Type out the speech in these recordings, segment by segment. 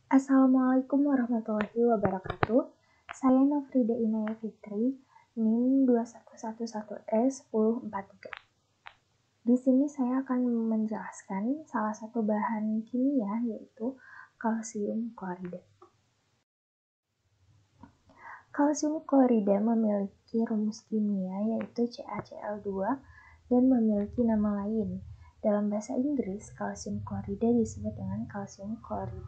Assalamualaikum warahmatullahi wabarakatuh. Saya Nofrida Inaya Fitri, NIM 2111S1043. Di sini saya akan menjelaskan salah satu bahan kimia yaitu kalsium klorida. Kalsium klorida memiliki rumus kimia yaitu CaCl2 dan memiliki nama lain. Dalam bahasa Inggris, kalsium klorida disebut dengan kalsium klorid.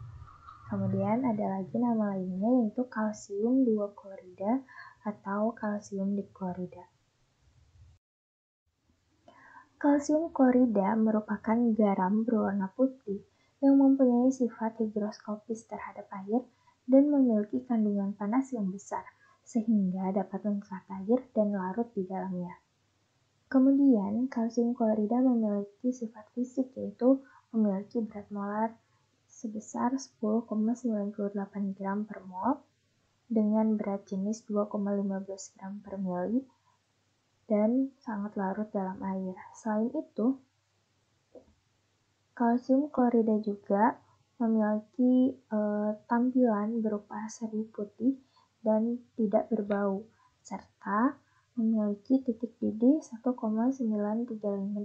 Kemudian ada lagi nama lainnya yaitu kalsium duoklorida atau kalsium diklorida. Kalsium klorida merupakan garam berwarna putih yang mempunyai sifat higroskopis terhadap air dan memiliki kandungan panas yang besar, sehingga dapat mengikat air dan larut di dalamnya. Kemudian, kalsium klorida memiliki sifat fisik yaitu memiliki berat molar sebesar 10,98 gram per mol dengan berat jenis 2,15 gram per mili dan sangat larut dalam air. Selain itu, kalsium klorida juga memiliki tampilan berupa seri putih dan tidak berbau, serta memiliki titik didih 1,935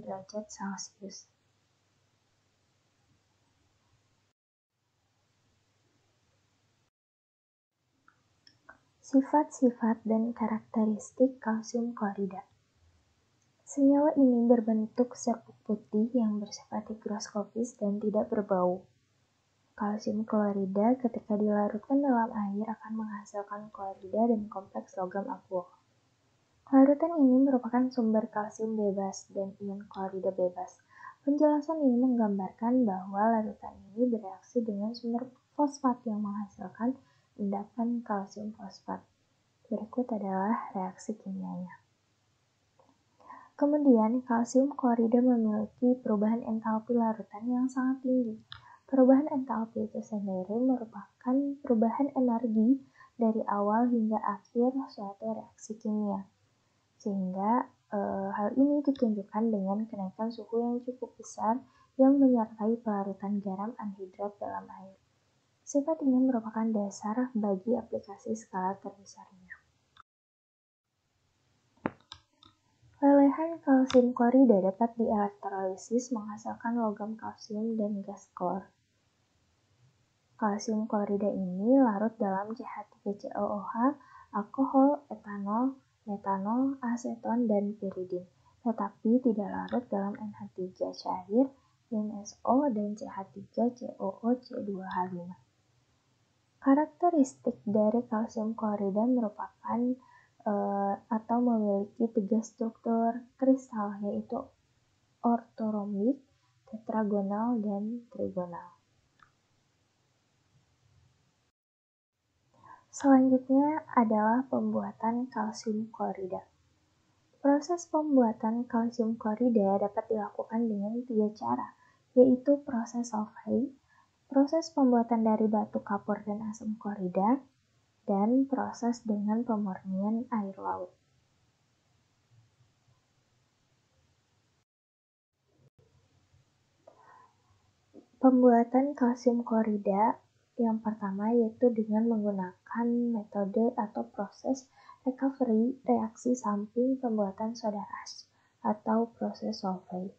derajat Celcius. Sifat-sifat dan karakteristik kalsium klorida. Senyawa ini berbentuk serbuk putih yang bersifat higroskopis dan tidak berbau. Kalsium klorida ketika dilarutkan dalam air akan menghasilkan klorida dan kompleks logam aquo. Larutan ini merupakan sumber kalsium bebas dan ion klorida bebas. Penjelasan ini menggambarkan bahwa larutan ini bereaksi dengan sumber fosfat yang menghasilkan endapan kalsium fosfat. Berikut adalah reaksi kimianya. Kemudian, kalsium klorida memiliki perubahan entalpi larutan yang sangat tinggi. Perubahan entalpi itu sendiri merupakan perubahan energi dari awal hingga akhir suatu reaksi kimia. Sehingga hal ini ditunjukkan dengan kenaikan suhu yang cukup besar yang menyertai pelarutan garam anhidrat dalam air. Sifat ini merupakan dasar bagi aplikasi skala terbesarnya. Lelehan kalsium klorida dapat dielektrolisis menghasilkan logam kalsium dan gas klor. Kalsium klorida ini larut dalam CH3COOH, alkohol, etanol, metanol, aseton, dan piridin, tetapi tidak larut dalam NH3 cair, NSO, dan CH3COOC2H5. Karakteristik dari kalsium klorida merupakan atau memiliki 3 struktur kristal yaitu ortoromik, tetragonal, dan trigonal. Selanjutnya adalah pembuatan kalsium klorida. Proses pembuatan kalsium klorida dapat dilakukan dengan 3 cara, yaitu proses sulfate, proses pembuatan dari batu kapur dan asam klorida, dan proses dengan pemurnian air laut. Pembuatan kalsium klorida yang pertama yaitu dengan menggunakan metode atau proses recovery reaksi samping pembuatan soda ash atau proses sulfate.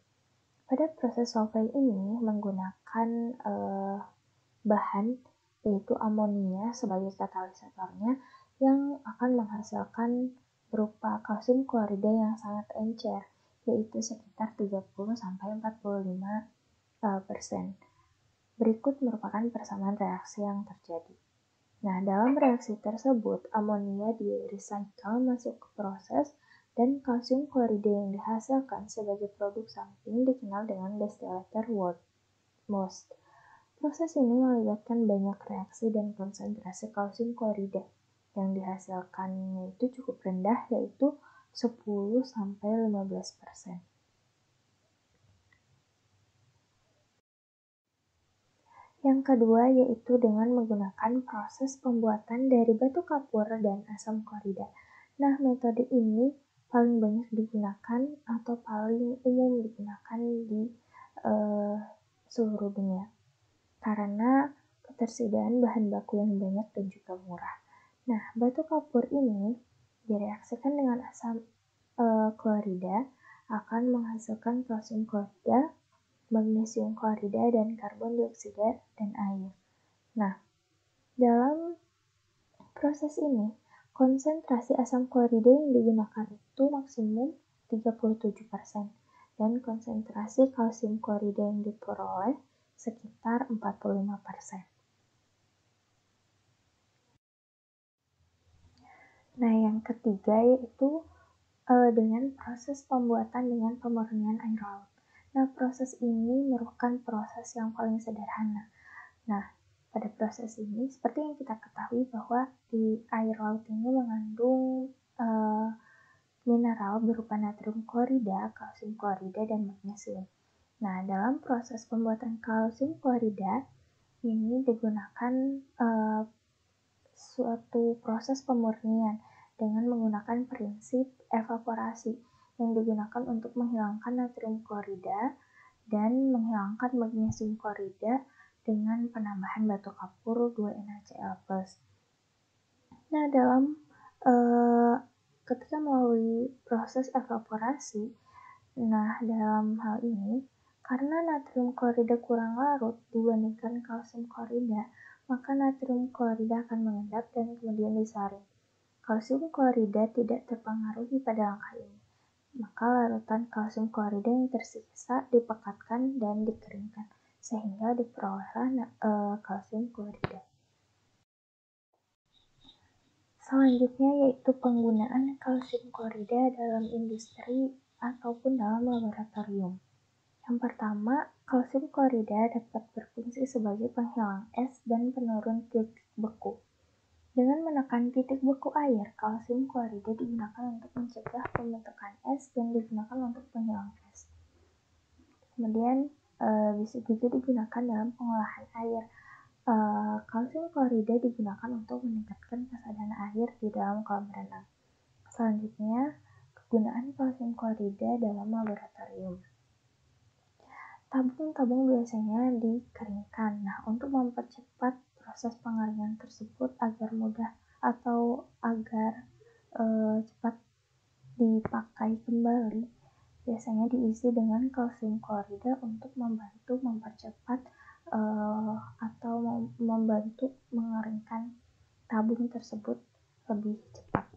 Pada proses sulfate ini menggunakan bahan yaitu amonia sebagai katalisatornya yang akan menghasilkan berupa kalsium klorida yang sangat encer, yaitu sekitar 30-45%. Berikut merupakan persamaan reaksi yang terjadi. Nah, dalam reaksi tersebut, amonia di-recycle masuk ke proses dan kalsium klorida yang dihasilkan sebagai produk samping dikenal dengan destillator most. Proses ini melibatkan banyak reaksi dan konsentrasi kalsium klorida yang dihasilkannya itu cukup rendah yaitu 10-15%. Yang kedua yaitu dengan menggunakan proses pembuatan dari batu kapur dan asam klorida. Nah, metode ini paling banyak digunakan atau paling umum digunakan di seluruh dunia. Karena ketersediaan bahan baku yang banyak dan juga murah. Nah, batu kapur ini direaksikan dengan asam klorida akan menghasilkan kalsium klorida, magnesium klorida, dan karbon dioksida dan air. Nah, dalam proses ini, konsentrasi asam klorida yang digunakan itu maksimum 37% dan konsentrasi kalsium klorida yang diperoleh sekitar 45%. Nah, yang ketiga yaitu dengan proses pembuatan dengan pemurnian air laut. Nah, proses ini merupakan proses yang paling sederhana. Nah, pada proses ini, seperti yang kita ketahui bahwa di air laut ini mengandung mineral berupa natrium klorida, kalsium klorida, dan magnesium. Nah, dalam proses pembuatan kalsium klorida, ini digunakan suatu proses pemurnian dengan menggunakan prinsip evaporasi yang digunakan untuk menghilangkan natrium klorida dan menghilangkan magnesium klorida dengan penambahan batu kapur 2NaCl+. Nah, dalam ketika melalui proses evaporasi, nah dalam hal ini karena natrium klorida kurang larut dibandingkan kalsium klorida, maka natrium klorida akan mengendap dan kemudian disaring. Kalsium klorida tidak terpengaruhi pada langkah ini, maka larutan kalsium klorida yang tersisa dipekatkan dan dikeringkan, sehingga diperolehlah kalsium klorida. Selanjutnya yaitu penggunaan kalsium klorida dalam industri ataupun dalam laboratorium. Yang pertama, kalsium klorida dapat berfungsi sebagai penghilang es dan penurun titik beku. Dengan menekan titik beku air, kalsium klorida digunakan untuk mencegah pembentukan es dan digunakan untuk penghilang es. Kemudian bisa juga digunakan dalam pengolahan air. Kalsium klorida digunakan untuk meningkatkan kesadaran air di dalam kolam renang. Selanjutnya, kegunaan kalsium klorida dalam laboratorium. Tabung-tabung biasanya dikeringkan. Nah, untuk mempercepat proses pengeringan tersebut agar mudah atau agar cepat dipakai kembali, biasanya diisi dengan kalsium klorida untuk membantu mempercepat atau membantu mengeringkan tabung tersebut lebih cepat.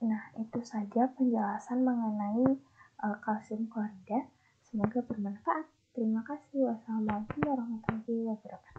Nah, itu saja penjelasan mengenai kalsium klorida. Semoga bermanfaat. Terima kasih. Wassalamualaikum warahmatullahi wabarakatuh.